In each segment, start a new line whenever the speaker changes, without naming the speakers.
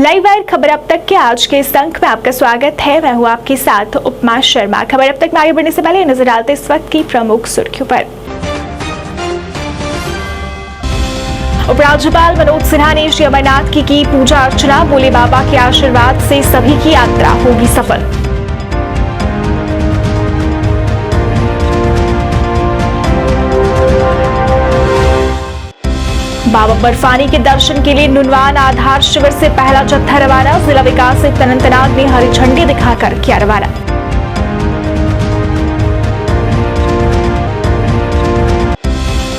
Live wire खबर अब तक के आज के इस अंक में आपका स्वागत है। मैं हूं आपके साथ उपमा शर्मा। खबर अब तक में आगे बढ़ने से पहले नजर डालते इस वक्त की प्रमुख सुर्खियों पर। उपराज्यपाल मनोज सिन्हा ने श्री अमरनाथ की पूजा अर्चना। भोले बाबा के आशीर्वाद से सभी की यात्रा होगी सफल। बाबा बर्फानी के दर्शन के लिए नुनवान आधार शिविर से पहला जत्था रवाना। जिला विकास आयुक्त अनंतनाग ने हरी झंडी दिखाकर किया रवाना।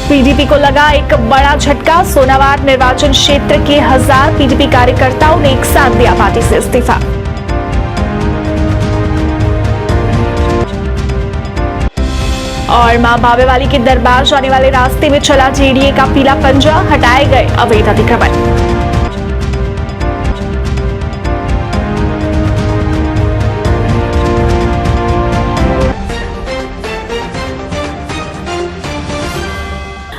पीडीपी को लगा एक बड़ा झटका। सोनावार निर्वाचन क्षेत्र के 1000 पीडीपी कार्यकर्ताओं ने एक साथ दिया पार्टी से इस्तीफा। और मां बाबेवाली के दरबार जाने वाले रास्ते में चला जेडीए का पीला पंजा। हटाए गए अवैध अतिक्रमण।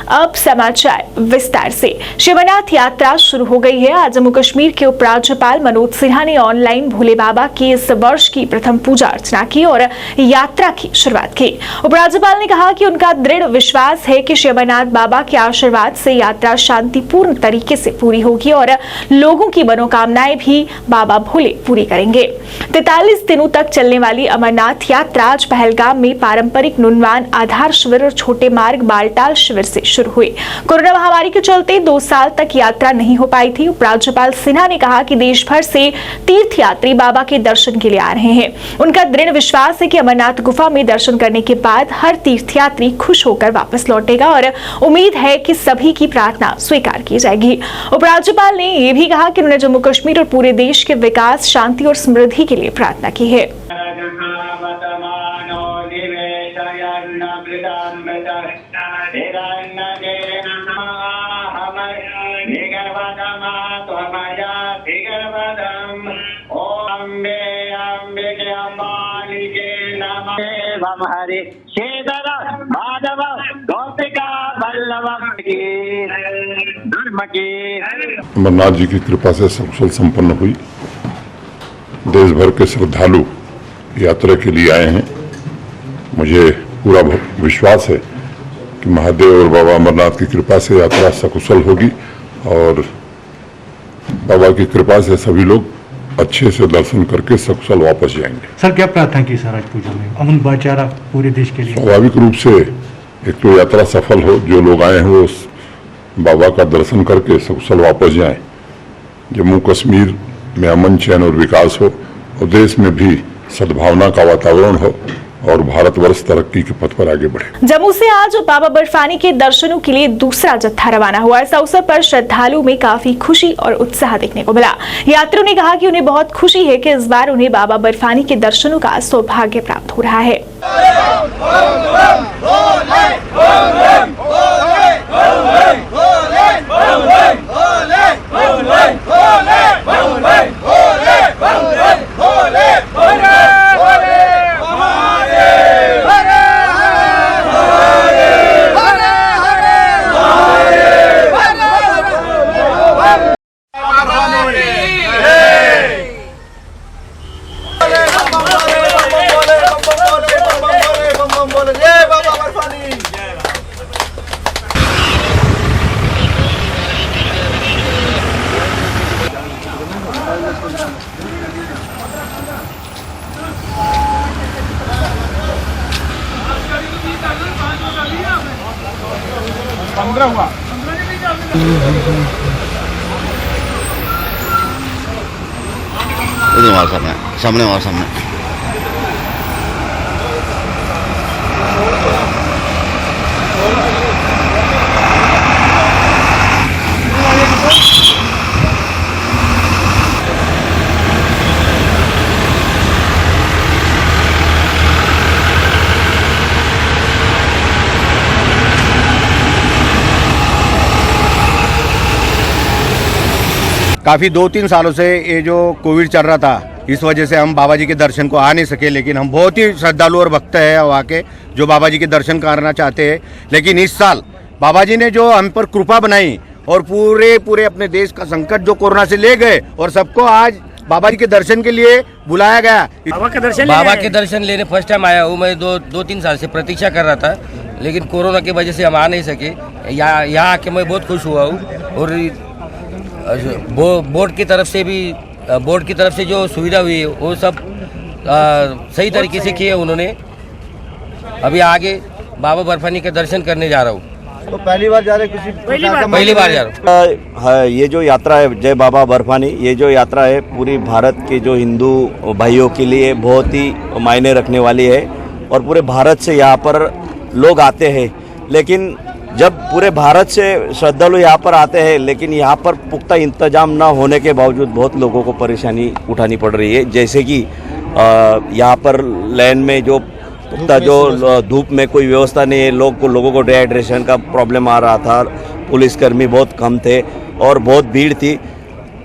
अब समाचार विस्तार से। श्री अमरनाथ यात्रा शुरू हो गई है। आज जम्मू कश्मीर के उपराज्यपाल मनोज सिन्हा ने ऑनलाइन भोले बाबा की इस वर्ष की प्रथम पूजा अर्चना की और यात्रा की शुरुआत की। उपराज्यपाल ने कहा कि उनका दृढ़ विश्वास है कि श्री अमरनाथ बाबा के आशीर्वाद से यात्रा शांतिपूर्ण तरीके से पूरी होगी और लोगों की मनोकामनाएं भी बाबा भोले पूरी करेंगे। 43 दिनों तक चलने वाली अमरनाथ यात्रा आज पहलगाम में पारंपरिक नुनवान आधार शिविर और छोटे मार्ग बालटाल शिविर से शुरू हुई। कोरोना महामारी के चलते 2 साल तक यात्रा नहीं हो पाई थी। उपराज्यपाल सिन्हा ने कहा कि देश भर से तीर्थयात्री बाबा के दर्शन के लिए आ रहे हैं। उनका दृढ़ विश्वास है कि अमरनाथ गुफा में दर्शन करने के बाद हर तीर्थयात्री खुश होकर वापस लौटेगा और उम्मीद है कि सभी की प्रार्थना स्वीकार की जाएगी। उपराज्यपाल ने यह भी कहा कि उन्होंने जम्मू कश्मीर और पूरे देश के विकास, शांति और समृद्धि के लिए प्रार्थना की है।
अमरनाथ जी की कृपा से सकुशल संपन्न हुई। देश भर के श्रद्धालु यात्रा के लिए आए हैं। मुझे पूरा विश्वास है कि महादेव और बाबा अमरनाथ की कृपा से यात्रा सकुशल होगी और बाबा की कृपा से सभी लोग अच्छे से दर्शन करके सकुशल वापस जाएंगे।
सर, क्या प्रार्थना की सर आज पूजा में? अमन भाईचारा पूरे देश के लिए।
स्वाभाविक रूप से एक तो यात्रा सफल हो, जो लोग आए हैं वो बाबा का दर्शन करके सकुशल वापस जाएं। जम्मू कश्मीर में अमन, चैन और विकास हो और देश में भी सद्भावना का वातावरण हो और भारतवर्ष तरक्की के पथ पर आगे बढ़े।
जम्मू से आज बाबा बर्फानी के दर्शनों के लिए दूसरा जत्था रवाना हुआ। इस अवसर पर श्रद्धालुओं में काफी खुशी और उत्साह देखने को मिला। यात्रियों ने कहा कि उन्हें बहुत खुशी है कि इस बार उन्हें बाबा बर्फानी के दर्शनों का सौभाग्य प्राप्त हो रहा है।
सामने हमारे सामने काफ़ी 2-3 सालों से ये जो कोविड चल रहा था, इस वजह से हम बाबा जी के दर्शन को आ नहीं सके। लेकिन हम बहुत ही श्रद्धालु और भक्त हैं वहाँ के, जो बाबा जी के दर्शन करना चाहते हैं। लेकिन इस साल बाबा जी ने जो हम पर कृपा बनाई और पूरे पूरे अपने देश का संकट जो कोरोना से ले गए और सबको आज बाबा जी के दर्शन के लिए बुलाया गया।
बाबा के दर्शन लेने फर्स्ट टाइम आया हूँ। मैं दो तीन साल से प्रतीक्षा कर रहा था, लेकिन कोरोना की वजह से हम आ नहीं सके। यहाँ आके मैं बहुत खुश हुआ हूँ। और बोर्ड की तरफ से जो सुविधा हुई है वो सब सही तरीके से किए उन्होंने। अभी आगे बाबा बर्फानी के दर्शन करने जा रहा हूँ।
तो पहली बार जा रहे,
पहली बार जा रहा हूँ।
ये जो यात्रा है जय बाबा बर्फानी, ये जो यात्रा है पूरी भारत के जो हिंदू भाइयों के लिए बहुत ही मायने रखने वाली है। और पूरे भारत से यहाँ पर लोग आते हैं, लेकिन जब पूरे भारत से श्रद्धालु यहाँ पर आते हैं, लेकिन यहाँ पर पुख्ता इंतजाम ना होने के बावजूद बहुत लोगों को परेशानी उठानी पड़ रही है। जैसे कि यहाँ पर लैन में जो पुख्ता जो धूप में कोई व्यवस्था नहीं है, लोगों को डिहाइड्रेशन का प्रॉब्लम आ रहा था, पुलिसकर्मी बहुत कम थे और बहुत भीड़ थी।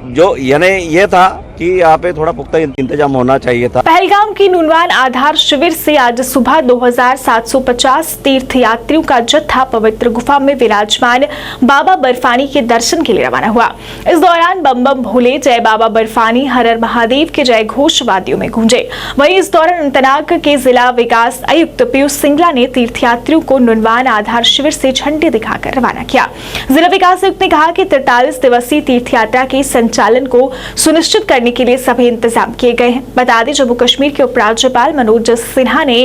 जो यानी ये था कि यहाँ पे थोड़ा पुख्ता इंतजाम होना चाहिए था।
पहलगाम की नुनवान आधार शिविर से आज सुबह 2750 तीर्थयात्रियों का जत्था पवित्र गुफा में विराजमान बाबा बर्फानी के दर्शन के लिए रवाना हुआ। इस दौरान बम बम भोले, जय बाबा बर्फानी, हर हर महादेव के जय घोष वादियों में गूंजे। वहीं इस दौरान अनंतनाग के जिला विकास आयुक्त पीयूष सिंगला ने तीर्थयात्रियों को नुनवान आधार शिविर से झंडे दिखाकर रवाना किया। जिला विकास आयुक्त ने कहा कि 43 दिवसीय तीर्थ यात्रा के संचालन को सुनिश्चित करने के लिए सभी इंतजाम किए गए हैं। बता दें, जम्मू कश्मीर के उपराज्यपाल मनोज सिन्हा ने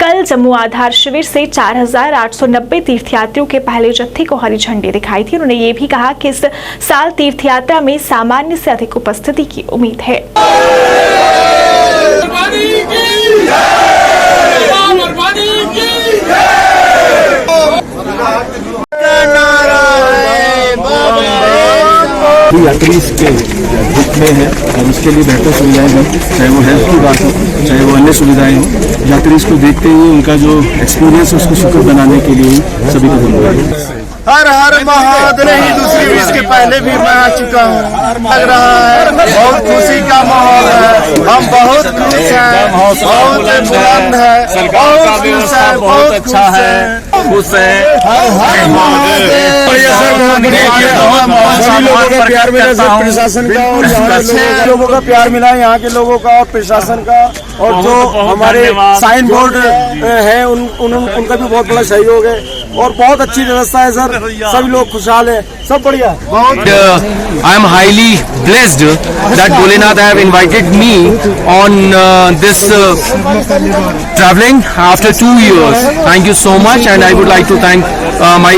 कल जम्मू आधार शिविर से 4890 तीर्थयात्रियों के पहले जत्थे को हरी झंडी दिखाई थी। उन्होंने ये भी कहा कि इस साल तीर्थयात्रा में सामान्य से अधिक उपस्थिति की उम्मीद है।
यात्री इसके दुख में है और उसके लिए बेहतर सुविधाएं हैं, चाहे वो हेल्थ की बात हो, चाहे वो अन्य सुविधाएं हो। यात्री इसको देखते हुए उनका जो एक्सपीरियंस है उसको सुखद बनाने के लिए सभी को धन्यवाद।
हर हर महादेव। नहीं, दूसरी इसके पहले भी मैं आ चुका हूँ। लग रहा है बहुत खुशी का माहौल है। हम बहुत खुश हैं, बहुत बुलंद है, बहुत खुश है, बहुत अच्छा है, खुश है। प्रशासन का और लोगों का प्यार मिला, यहाँ के लोगों का और प्रशासन का, और जो हमारे साइन बोर्ड है उनका भी बहुत बड़ा सहयोग है और बहुत अच्छी व्यवस्था है सर। सभी लोग खुशहाल है, सब बढ़िया।
I am highly blessed that Bholenath have invited me on this traveling after 2 years. Thank you so much, and I would like to thank my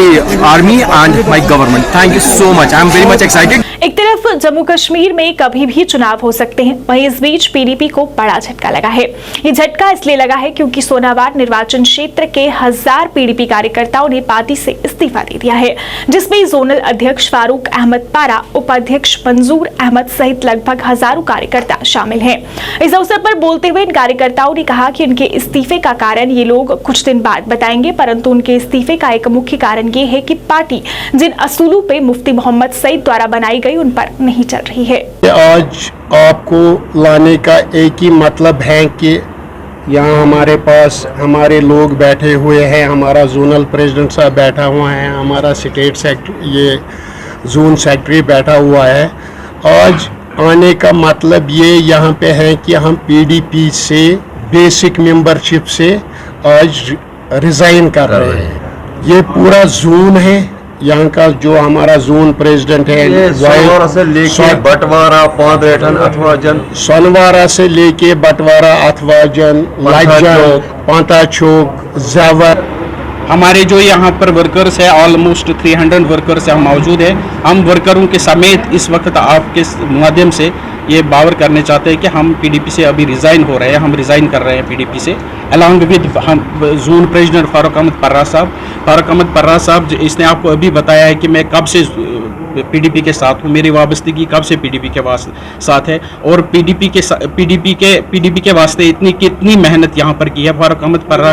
army and my government. Thank you so much. I am very much excited.
एक तरफ जम्मू कश्मीर में कभी भी चुनाव हो सकते हैं, वहीं इस बीच पीडीपी को बड़ा झटका लगा है। ये झटका इसलिए लगा है क्योंकि सोनावार निर्वाचन क्षेत्र के 1000 पीडीपी कार्यकर्ताओं ने पार्टी से इस्तीफा दे दिया है, जिसमें जोनल अध्यक्ष फारूक अहमद पारा, उपाध्यक्ष मंजूर अहमद सहित लगभग हजारों कार्यकर्ता शामिल हैं। इस अवसर पर बोलते हुए इन कार्यकर्ताओं ने कहा कि उनके इस्तीफे का कारण ये लोग कुछ दिन बाद बताएंगे, परंतु उनके इस्तीफे का एक मुख्य कारण ये है कि पार्टी जिन असूलों पे मुफ्ती मोहम्मद सईद द्वारा बनाई गई उन पर नहीं चल रही है।
आज आपको लाने का एक ही मतलब है कि यहाँ हमारे पास हमारे लोग बैठे हुए हैं, हमारा जोनल प्रेसिडेंट साहब बैठा हुआ है, हमारा स्टेट सेक्रेटरी, ये जोन सेक्रेटरी बैठा हुआ है। आज आने का मतलब ये यहाँ पे है कि हम पीडीपी से बेसिक मेंबरशिप से आज रिजाइन कर रहे हैं। ये पूरा जोन है, यहाँ का जो हमारा जोन प्रेसिडेंट है सोनवारा से लेके बटवारा पांदरेठन अथवा जन, सोनवारा से लेके बटवारा अथवा जन, लाइजन, पांता चौक, जावर।
हमारे जो यहाँ पर वर्कर्स है ऑलमोस्ट 300 वर्कर्स है, हम मौजूद है। हम वर्करों के समेत इस वक्त आपके माध्यम से ये बावर करने चाहते हैं कि हम पीडीपी से अभी रिज़ाइन हो रहे हैं, हम रिज़ाइन कर रहे हैं पीडीपी से, अलॉन्ग विद हम जोन प्रेसिडेंट फारूक अहमद पर्रा साहब। फारूक अहमद पर्रा साहब इसने आपको अभी बताया है कि मैं कब से पीडीपी के साथ हूँ, मेरी वाबस्तगी कब से पीडीपी के साथ है और पीडीपी के वास्ते कितनी मेहनत यहाँ पर की है। फारूक अहमद पर्रा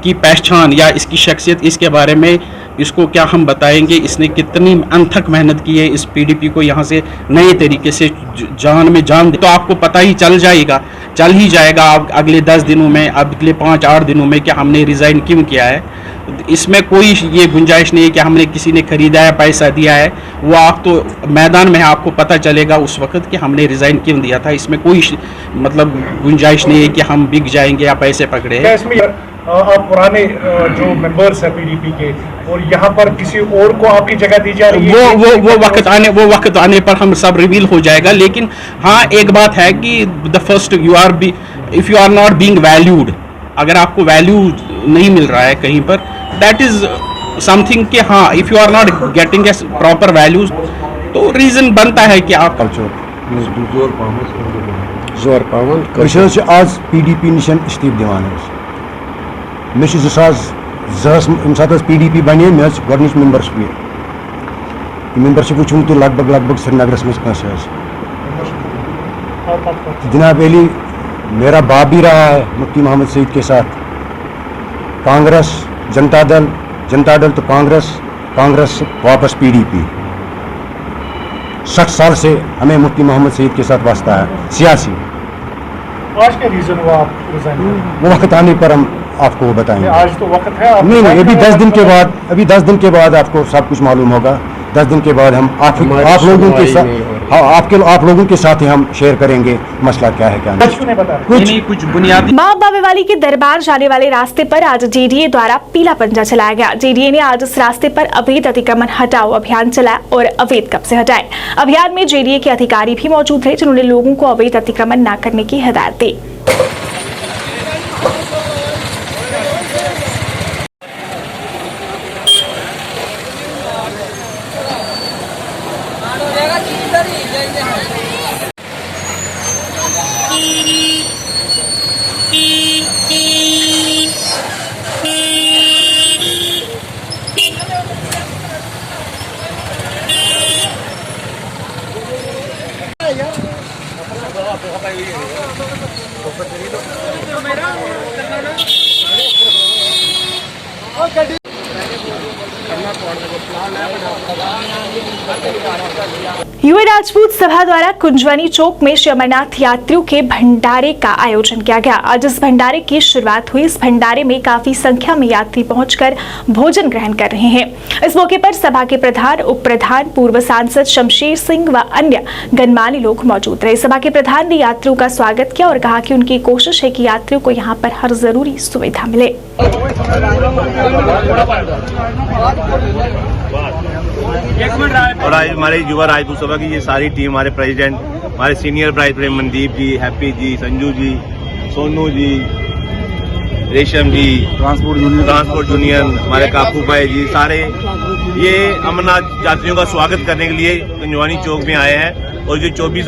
की पहचान या इसकी शख्सियत, इसके बारे में इसको क्या हम बताएंगे, इसने कितनी अनथक मेहनत की है इस पीडीपी को यहाँ से नए तरीके से जान में जान दे, तो आपको पता ही चल ही जाएगा अगले 10 दिनों में, अगले 5-8 दिनों में कि हमने रिज़ाइन क्यों किया है। इसमें कोई ये गुंजाइश नहीं है कि हमने किसी ने खरीदा है, पैसा दिया है। वो आप तो मैदान में है, आपको पता चलेगा उस वक्त कि हमने रिज़ाइन क्यों दिया था। इसमें कोई मतलब गुंजाइश नहीं है कि हम बिक जाएंगे या पैसे पकड़े हैं।
इसमें आप पुराने जो मेंबर्स हैं पीडीपी के, और यहाँ पर किसी और को आपकी जगह दी जा रही है?
वो वक्त आने पर हम सब रिवील हो जाएगा। लेकिन हाँ, एक बात है कि the first if you are not being valued, अगर आपको वैल्यू नहीं मिल रहा है कहीं पर, दैट इज समथिंग कि हाँ, if you are not getting a proper values, तो रीज़न बनता है कि आप
आज PDP निशन इस्तीफ दिवान मे 2002 PDP बने मे गोडनिच मेंबरशिप मेंबरशिप वो तो लगभग श्रीनगर में जनाब अली मेरा बाप भी रहा है मुफ्ती मोहम्मद सईद के साथ। कांग्रेस जनता दल तो कांग्रेस वापस PDP। 60 साल से हमें मुफ्ती मोहम्मद सईद के साथ वास्ता है सियासी।
आज क्या रीजन हुआ आप रिजाइन?
वो वक्त आने पर हम आपको बताएंगे।
आज तो वक्त है।
नहीं, अभी 10 दिन के बाद आपको सब कुछ मालूम होगा। 10 दिन के बाद हम आप लोगों के साथ आप लोगों के साथ ही हम शेयर करेंगे मसला क्या है क्या नहीं।
कुछ बुनियादी
मां बाबे वाली के दरबार जाने वाले रास्ते पर आज JDA द्वारा पीला पंजा चलाया गया। JDA ने आज इस रास्ते पर अवैध अतिक्रमण हटाओ अभियान चलाया और अवैध कब्जे हटाए। अभियान में JDA के अधिकारी भी मौजूद रहे, जिन्होंने लोगों को अवैध अतिक्रमण न करने की हिदायत दी। यूए राजपूत सभा द्वारा कुंजवानी चौक में श्री अमरनाथ यात्रियों के भंडारे का आयोजन किया गया। आज इस भंडारे की शुरुआत हुई। इस भंडारे में काफी संख्या में यात्री पहुंचकर भोजन ग्रहण कर रहे हैं। इस मौके पर सभा के प्रधान, उप प्रधान, पूर्व सांसद शमशेर सिंह व अन्य गणमान्य लोग मौजूद रहे। सभा के प्रधान ने यात्रियों का स्वागत किया और कहा कि उनकी कोशिश है कि यात्रियों को यहाँ पर हर जरूरी सुविधा मिले।
और आज हमारे युवा राजपूत सभा की ये सारी टीम, हमारे प्रेसिडेंट, हमारे सीनियर प्राइज मनदीप जी, हैप्पी जी, संजू जी, सोनू जी, रेशम जी, ट्रांसपोर्ट यूनियन, हमारे काकू भाई जी, सारे ये अमरनाथ यात्रियों का स्वागत करने के लिए कुंजवानी चौक में आए हैं। और जो 24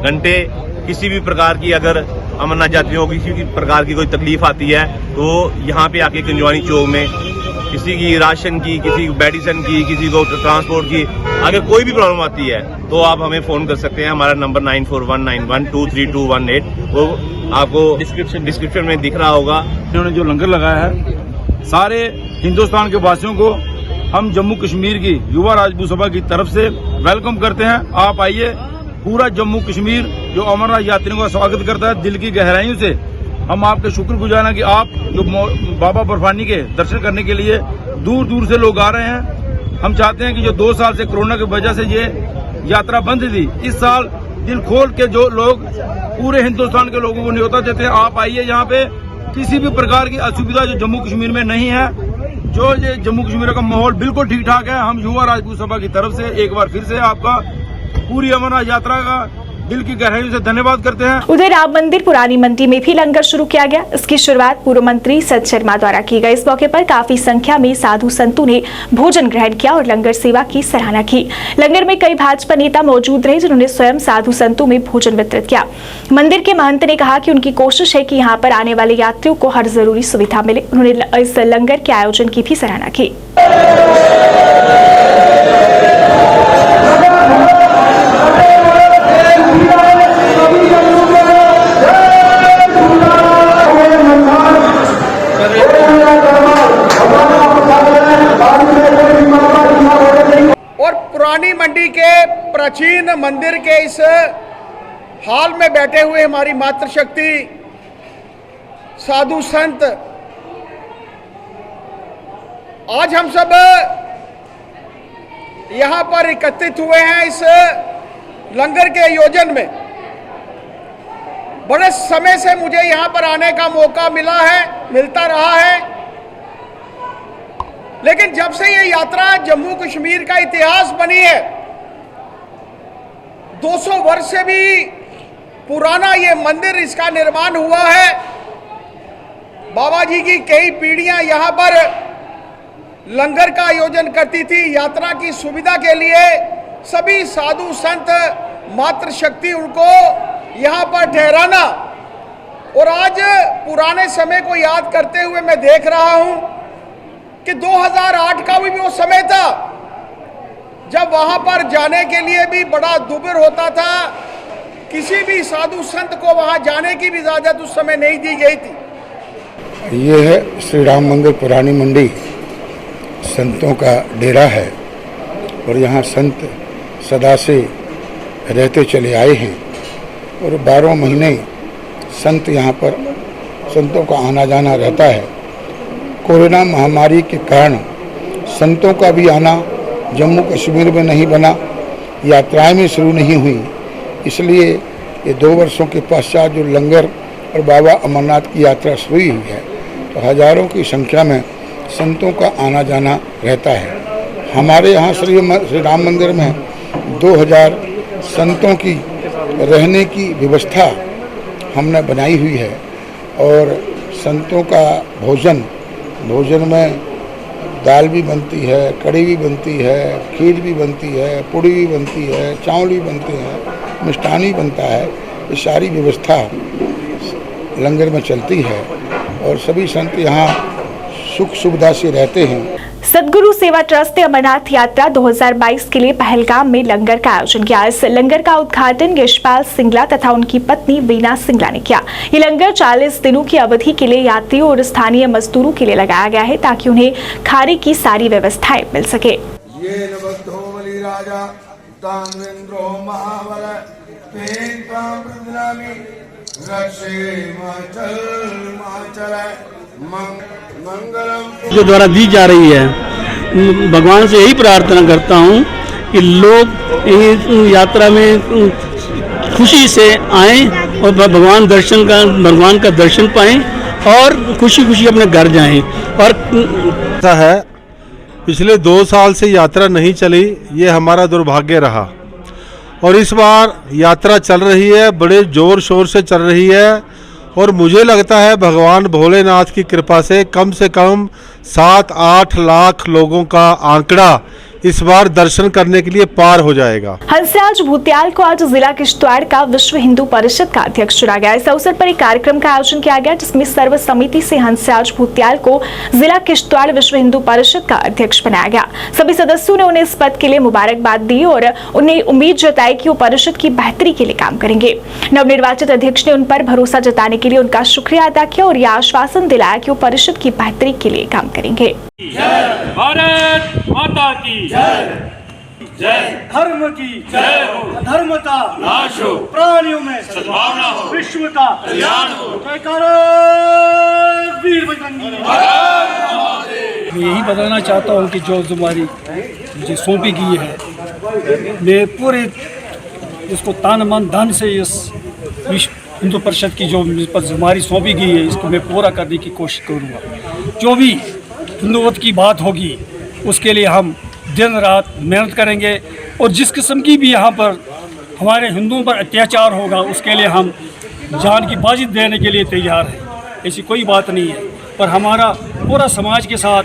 घंटे किसी भी प्रकार की अगर अमरनाथ यात्रियों को किसी भी प्रकार की कोई तकलीफ आती है तो यहाँ पे आके कुंजवानी चौक में किसी की राशन की, किसी की मेडिसिन की, किसी को ट्रांसपोर्ट की, अगर कोई भी प्रॉब्लम आती है तो आप हमें फोन कर सकते हैं। हमारा नंबर 9419123218, वो आपको डिस्क्रिप्शन में दिख रहा होगा।
इन्होंने जो लंगर लगाया है, सारे हिंदुस्तान के वासियों को हम जम्मू कश्मीर की युवा राजपूत सभा की तरफ से वेलकम करते हैं। आप आइए, पूरा जम्मू कश्मीर जो अमरनाथ यात्रियों का स्वागत करता है दिल की गहराइयों से। हम आपके शुक्रगुजार हैं कि आप जो बाबा बर्फानी के दर्शन करने के लिए दूर दूर से लोग आ रहे हैं। हम चाहते हैं कि जो 2 साल से कोरोना की वजह से ये यात्रा बंद थी, इस साल दिल खोल के जो लोग पूरे हिंदुस्तान के लोगों को न्योता देते हैं, आप आइए। यहाँ पे किसी भी प्रकार की असुविधा जो जम्मू कश्मीर में नहीं है। जो ये जम्मू कश्मीर का माहौल बिल्कुल ठीक ठाक है। हम युवा राजपूत सभा की तरफ से एक बार फिर से आपका पूरी अमरनाथ यात्रा का दिल की गहराइयों से धन्यवाद करते हैं।
उधर राम मंदिर पुरानी मंडी में भी लंगर शुरू किया गया। इसकी शुरुआत पूर्व मंत्री सत शर्मा द्वारा की गई। इस मौके पर काफी संख्या में साधु संतों ने भोजन ग्रहण किया और लंगर सेवा की सराहना की। लंगर में कई भाजपा नेता मौजूद रहे, जिन्होंने स्वयं साधु संतों में भोजन वितरित किया। मंदिर के महंत ने कहा कि उनकी कोशिश है कि यहाँ पर आने वाले यात्रियों को हर जरूरी सुविधा मिले। उन्होंने इस लंगर के आयोजन की भी सराहना की।
और पुरानी मंडी के प्राचीन मंदिर के इस हाल में बैठे हुए हमारी मातृशक्ति साधु संत आज हम सब यहाँ पर एकत्रित हुए हैं इस लंगर के आयोजन में। बड़े समय से मुझे यहाँ पर आने का मौका मिलता रहा है, लेकिन जब से ये यात्रा जम्मू कश्मीर का इतिहास बनी है, 200 वर्ष से भी पुराना ये मंदिर, इसका निर्माण हुआ है। बाबा जी की कई पीढ़ियां यहाँ पर लंगर का आयोजन करती थी। यात्रा की सुविधा के लिए सभी साधु संत मातृशक्ति उनको यहाँ पर ठहराना, और आज पुराने समय को याद करते हुए मैं देख रहा हूँ कि 2008 का भी वो समय था जब वहाँ पर जाने के लिए भी बड़ा दुर्भर होता था। किसी भी साधु संत को वहाँ जाने की भी इजाज़त उस समय नहीं दी गई थी।
ये है श्री राम मंदिर पुरानी मंडी, संतों का डेरा है और यहाँ संत सदा से रहते चले आए हैं और 12 महीने संत यहाँ पर संतों का आना जाना रहता है। कोरोना महामारी के कारण संतों का भी आना जम्मू कश्मीर में नहीं बना, यात्राएं में शुरू नहीं हुई, इसलिए ये 2 वर्षों के पश्चात जो लंगर और बाबा अमरनाथ की यात्रा शुरू हुई है तो हजारों की संख्या में संतों का आना जाना रहता है। हमारे यहाँ श्री राम मंदिर में 2000 संतों की रहने की व्यवस्था हमने बनाई हुई है और संतों का भोजन में दाल भी बनती है, कड़ी भी बनती है, खीर भी बनती है, पूड़ी भी बनती है, चावल भी बनते हैं, मिष्ठान भी बनता है। ये सारी व्यवस्था लंगर में चलती है और सभी संत यहाँ सुख सुविधा से रहते हैं।
सदगुरु सेवा ट्रस्ट ने अमरनाथ यात्रा 2022 के लिए पहलगाम में लंगर का आयोजन किया। इस लंगर का उद्घाटन यशपाल सिंगला तथा उनकी पत्नी वीना सिंगला ने किया। ये लंगर 40 दिनों की अवधि के लिए यात्रियों और स्थानीय मजदूरों के लिए लगाया गया है ताकि उन्हें खाने की सारी व्यवस्थाएं मिल सके।
जो द्वारा दी जा रही है, भगवान से यही प्रार्थना करता हूँ कि लोग इस यात्रा में खुशी से आएं और भगवान का दर्शन पाएं और खुशी खुशी अपने घर जाएं। और
ऐसा है, पिछले 2 साल से यात्रा नहीं चली, ये हमारा दुर्भाग्य रहा और इस बार यात्रा चल रही है, बड़े जोर शोर से चल रही है और मुझे लगता है भगवान भोलेनाथ की कृपा से कम 7-8 लाख लोगों का आंकड़ा इस बार दर्शन करने के लिए पार हो जाएगा।
हंसराज भूत्याल को आज जिला किश्तवाड़ का विश्व हिंदू परिषद का अध्यक्ष चुना गया। इस अवसर पर एक कार्यक्रम का आयोजन किया गया जिसमें सर्व समिति से हंसराज भूत्याल को जिला किश्तवाड़ विश्व हिंदू परिषद का अध्यक्ष बनाया गया। सभी सदस्यों ने उन्हें इस पद के लिए मुबारकबाद दी और उन्हें उम्मीद जताई कि वो परिषद की बेहतरी के लिए काम करेंगे। नवनिर्वाचित अध्यक्ष ने उन पर भरोसा जताने के लिए उनका शुक्रिया अदा किया और यह आश्वासन दिलाया कि वो परिषद की बेहतरी के लिए काम करेंगे।
भारत माता की जय, जय धर्म की जय हो, अधर्मता नाश हो, प्राणियों में सद्भावना हो, विश्व का कल्याण हो। जयकारा वीर बजरंगी।
मैं यही बताना चाहता हूँ कि जो तुम्हारी मुझे सौंपी गई है, मैं पूरे इसको तन मन धन से इस विश्व हिंदू परिषद की जो हमारी सौंपी गई है इसको मैं पूरा करने की कोशिश करूँगा। जो भी हिंदुत्व की बात होगी उसके लिए हम दिन रात मेहनत करेंगे और जिस किस्म की भी यहाँ पर हमारे हिंदुओं पर अत्याचार होगा उसके लिए हम जान की बाजी देने के लिए तैयार हैं। ऐसी कोई बात नहीं है, पर हमारा पूरा समाज के साथ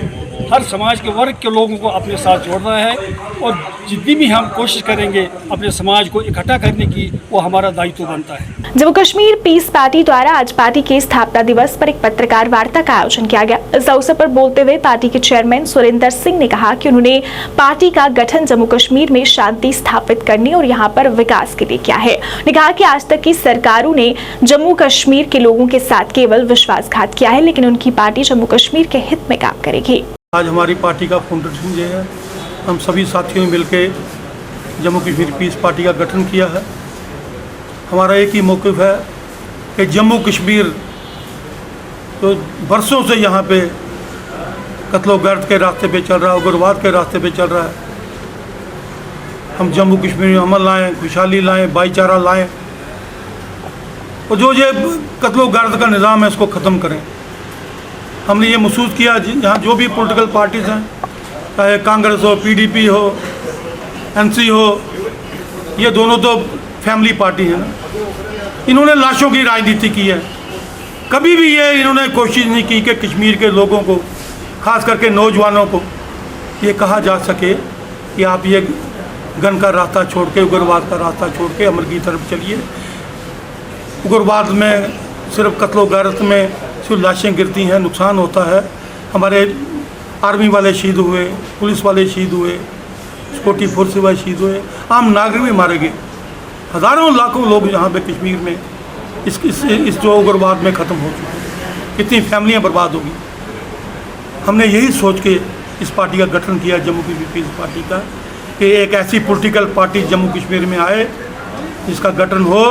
हर समाज के वर्ग के लोगों को अपने साथ जोड़ना है और जितनी भी हम कोशिश करेंगे अपने समाज को इकट्ठा करने की, वो हमारा दायित्व बनता है।
जम्मू कश्मीर पीस पार्टी द्वारा आज पार्टी के स्थापना दिवस पर एक पत्रकार वार्ता का आयोजन किया गया। इस अवसर पर बोलते हुए पार्टी के चेयरमैन सुरेंद्र सिंह ने कहा कि उन्होंने पार्टी का गठन जम्मू कश्मीर में शांति स्थापित करने और यहाँ पर विकास के लिए किया है। उन्होंने कहा कि आज तक की सरकारों ने जम्मू कश्मीर के लोगों के साथ केवल विश्वासघात किया है, लेकिन उनकी पार्टी जम्मू कश्मीर के हित में काम करेगी।
आज हमारी पार्टी का फाउंडेशन डे है। हम सभी साथियों मिलकर जम्मू कश्मीर पीस पार्टी का गठन किया है। हमारा एक ही मौक़िफ़ है कि जम्मू कश्मीर तो बरसों से यहाँ पे
कत्लो गर्द के रास्ते पे चल रहा है, उग्रवाद के रास्ते पे चल रहा है। हम जम्मू कश्मीर में अमन लाएं, खुशहाली लाएं, भाईचारा लाएं और जो ये कत्लो गर्द का निज़ाम है इसको ख़त्म करें। हमने ये महसूस किया यहाँ जो भी पॉलिटिकल पार्टीज़ हैं, चाहे कांग्रेस हो, पीडीपी हो, एनसी हो, ये दोनों तो फैमिली पार्टी है ना, इन्होंने लाशों की राजनीति की है। कभी भी ये इन्होंने कोशिश नहीं की कि कश्मीर के लोगों को, ख़ास करके नौजवानों को ये कहा जा सके कि आप ये गन का रास्ता छोड़ के, उग्रवाद का रास्ता छोड़ के अमन की तरफ चलिए। उग्रवाद में सिर्फ कत्लो गारत में सिर्फ लाशें गिरती हैं, नुकसान होता है। हमारे आर्मी वाले शहीद हुए, पुलिस वाले शहीद हुए, सिक्योरिटी फोर्स वाले शहीद हुए, आम नागरिक भी मारे गए। हज़ारों लाखों लोग यहाँ पे कश्मीर में इस जो उग्रवाद में ख़त्म हो चुके हैं। कितनी फैमिलियाँ बर्बाद होगी। हमने यही सोच के इस पार्टी का गठन किया, जम्मू कश्मीर पीपल्स पार्टी का, कि एक ऐसी पॉलिटिकल पार्टी जम्मू कश्मीर में आए जिसका गठन हो,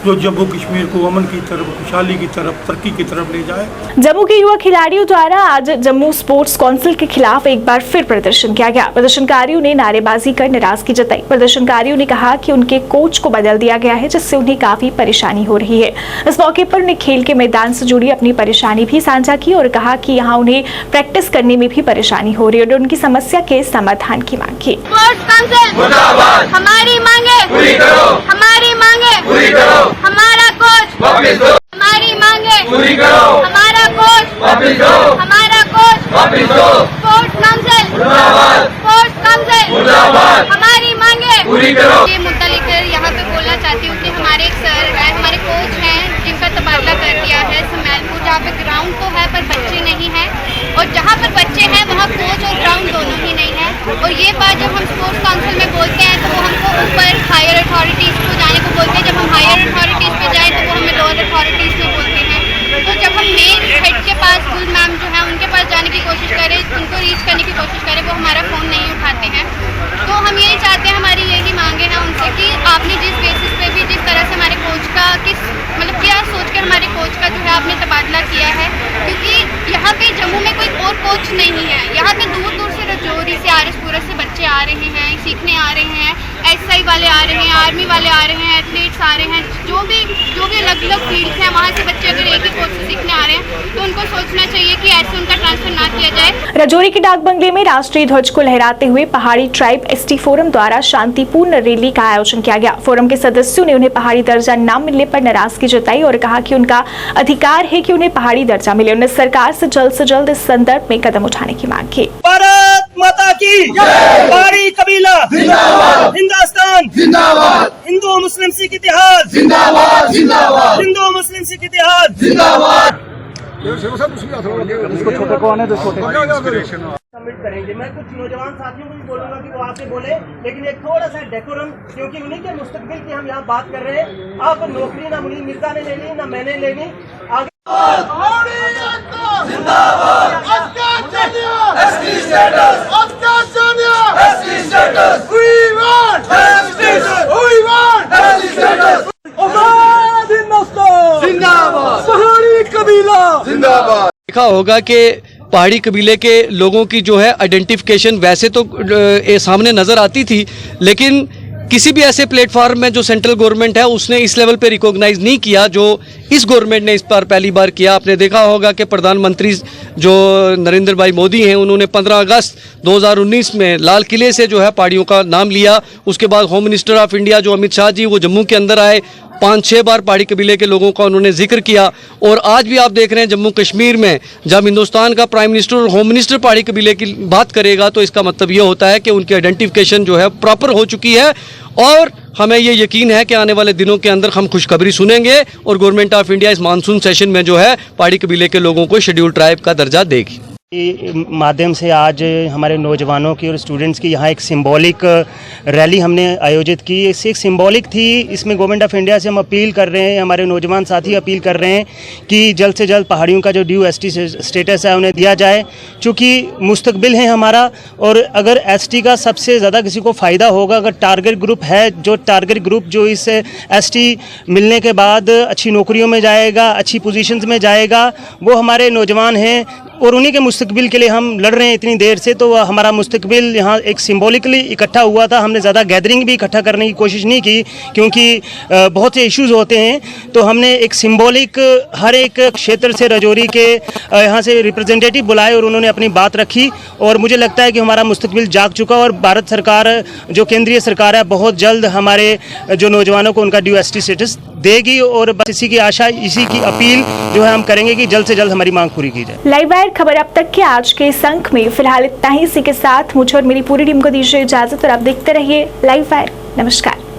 जो जम्मू कश्मीर को अमन की तरफ, खुशहाली की तरफ, तरक्की की तरफ ले जाए।
जम्मू के युवा खिलाड़ियों द्वारा आज जम्मू स्पोर्ट्स काउंसिल के खिलाफ एक बार फिर प्रदर्शन किया गया। प्रदर्शनकारियों ने नारेबाजी कर नाराजगी जताई। प्रदर्शनकारियों ने कहा कि उनके कोच को बदल दिया गया है, जिससे उन्हें काफी परेशानी हो रही है। इस मौके पर उन्हें खेल के मैदान से जुड़ी अपनी परेशानी भी साझा की और कहा कि यहाँ उन्हें प्रैक्टिस करने में भी परेशानी हो रही है और उनकी समस्या के समाधान की मांग की।
हमारी मांगे पूरी करो, हमारी मांगे पूरी करो, हमारा कोच वापस दो, हमारी मांगे पूरी करो, हमारा कोच वापस दो, हमारा कोच वापस दो, स्पोर्ट्स काउंसिल मुर्दाबाद, स्पोर्ट्स काउंसिल मुर्दाबाद, हमारी मांगे पूरी करो। ये मुद्दा लेकर यहाँ पे बोलना चाहती हूँ कि हमारे एक सर है, हमारे कोच हैं, जिनका तबादला कर दिया है समैलपुर, जहाँ पे ग्राउंड तो है पर बच्चे नहीं हैं, और जहाँ पर बच्चे हैं वहाँ कोच और ग्राउंड दोनों ही नहीं है। और ये बात जब हम स्पोर्ट्स काउंसिल में बोलते हैं तो वो हमको ऊपर हायर अथॉरिटीज़ को जाने को बोलते हैं। जब हम हायर अथॉरिटीज़ पे जाएँ तो वो हमें लोअर अथॉरिटीज़ में बोलते हैं। तो जब हम मेन हेड के पास, स्कूल मैम जो है उनके पास जाने की कोशिश करें, उनको रीच करने की कोशिश करें, वो हमारा फ़ोन नहीं उठाते हैं। तो हम यही चाहते हैं, हमारी यही मांगे हैं उनसे कि आपने जिस बेसिस पे भी, जिस तरह से हमारे कोच का क्या सोच कर हमारे कोच का जो है आपने तबादला किया है, क्योंकि यहाँ पे जम्मू में कोई और कोच नहीं है। यहाँ पे दूर दूर से रजौरी से, आरएसपुरा से बच्चे आ रहे हैं, सीखने आ रहे हैं, एसआई वाले आ रहे हैं, आर्मी वाले आ रहे हैं, एथलीट्स आ रहे हैं, जो भी अलग अलग फील्ड्स हैं, वहाँ से बच्चे अगर एक ही कोच से सीखने आ रहे हैं तो उनको सोचना चाहिए कि ऐसे उनका ट्रांसफर ना किया जाए।
रजौरी के डाक बंगले में राष्ट्रीय ध्वज को लहराते हुए पहाड़ी ट्राइब एसटी फोरम द्वारा शांतिपूर्ण रैली का आयोजन किया गया। फोरम के सदस्यों ने उन्हें पहाड़ी दर्जा न मिलने पर नाराजगी जताई और कहा कि उनका अधिकार है कि उन्हें पहाड़ी दर्जा मिले। उन्होंने सरकार से जल्द इस संदर्भ में कदम उठाने की मांग की।
भारत माता की जय, पहाड़ी कबीला जिंदाबाद, हिंदुस्तान जिंदाबाद, हिंदू मुस्लिम सिख इतिहाद जिंदाबाद, जिंदाबाद, हिंदू मुस्लिम सिख इतिहाद जिंदाबाद।
इसको छोटे को आने दो, छोटे
सबमिट करेंगे। मैं कुछ नौजवान साथियों को भी बोलूंगा कि वो आके बोले, लेकिन एक थोड़ा सा डेकोरम, क्योंकि उन्हीं के मुस्तकबिल की हम यहाँ बात कर रहे हैं। आप नौकरी ना मुनीर मिर्जा ने लेनी, ना मैंने लेनी। आगे
देखा होगा कि पहाड़ी कबीले के लोगों की जो है आइडेंटिफिकेशन वैसे तो सामने नज़र आती थी, लेकिन किसी भी ऐसे प्लेटफॉर्म में जो सेंट्रल गवर्नमेंट है उसने इस लेवल पे रिकॉग्नाइज नहीं किया जो इस गवर्नमेंट ने इस बार पहली बार किया। आपने देखा होगा कि प्रधानमंत्री जो नरेंद्र भाई मोदी हैं उन्होंने 15 अगस्त 2019 में लाल किले से जो है पहाड़ियों का नाम लिया। उसके बाद होम मिनिस्टर ऑफ इंडिया जो अमित शाह जी वो जम्मू के अंदर आए, 5-6 बार पहाड़ी कबीले के लोगों का उन्होंने जिक्र किया। और आज भी आप देख रहे हैं जम्मू कश्मीर में जब हिंदुस्तान का प्राइम मिनिस्टर और होम मिनिस्टर पहाड़ी कबीले की बात करेगा तो इसका मतलब ये होता है कि उनकी आइडेंटिफिकेशन जो है प्रॉपर हो चुकी है। और हमें ये यकीन है कि आने वाले दिनों के अंदर हम खुशखबरी सुनेंगे और गवर्नमेंट ऑफ इंडिया इस मानसून सेशन में जो है पहाड़ी कबीले के लोगों को शेड्यूल्ड ट्राइब का दर्जा देगी।
माध्यम से आज हमारे नौजवानों की और स्टूडेंट्स की यहाँ एक सिंबॉलिक रैली हमने आयोजित की। इससे एक सिंबॉलिक थी, इसमें गवर्नमेंट ऑफ इंडिया से हम अपील कर रहे हैं, हमारे नौजवान साथी अपील कर रहे हैं कि जल्द से जल्द पहाड़ियों का जो ड्यू एसटी स्टेटस है उन्हें दिया जाए, क्योंकि मुस्तकबिल है हमारा। और अगर एसटी का सबसे ज़्यादा किसी को फ़ायदा होगा, अगर टारगेट ग्रुप है, जो टारगेट ग्रुप जो इस एसटी मिलने के बाद अच्छी नौकरियों में जाएगा, अच्छी पोजीशंस में जाएगा, वो हमारे नौजवान हैं और उन्हीं के मुस्तकबिल के लिए हम लड़ रहे हैं इतनी देर से, तो हमारा मुस्तकबिल यहाँ एक सिंबॉलिकली इकट्ठा हुआ था। हमने ज़्यादा गैदरिंग भी इकट्ठा करने की कोशिश नहीं की, क्योंकि बहुत से इश्यूज़ होते हैं। तो हमने एक सिंबॉलिक हर एक क्षेत्र से रजौरी के यहाँ से रिप्रेजेंटेटिव बुलाए और उन्होंने अपनी बात रखी, और मुझे लगता है कि हमारा मुस्तकबिल जाग चुका। और भारत सरकार, जो केंद्रीय सरकार है, बहुत जल्द हमारे जो नौजवानों को उनका ड्यूएसटी स्टेटस देगी, और बस इसी की आशा, इसी की अपील जो है हम करेंगे कि जल्द से जल्द हमारी मांग पूरी की जाए।
लाइव वायर खबर अब तक के आज के इस अंक में फिलहाल इतना ही। इसी के साथ मुझे और मेरी पूरी टीम को दीजिए इजाजत, और आप देखते रहिए लाइव वायर। नमस्कार।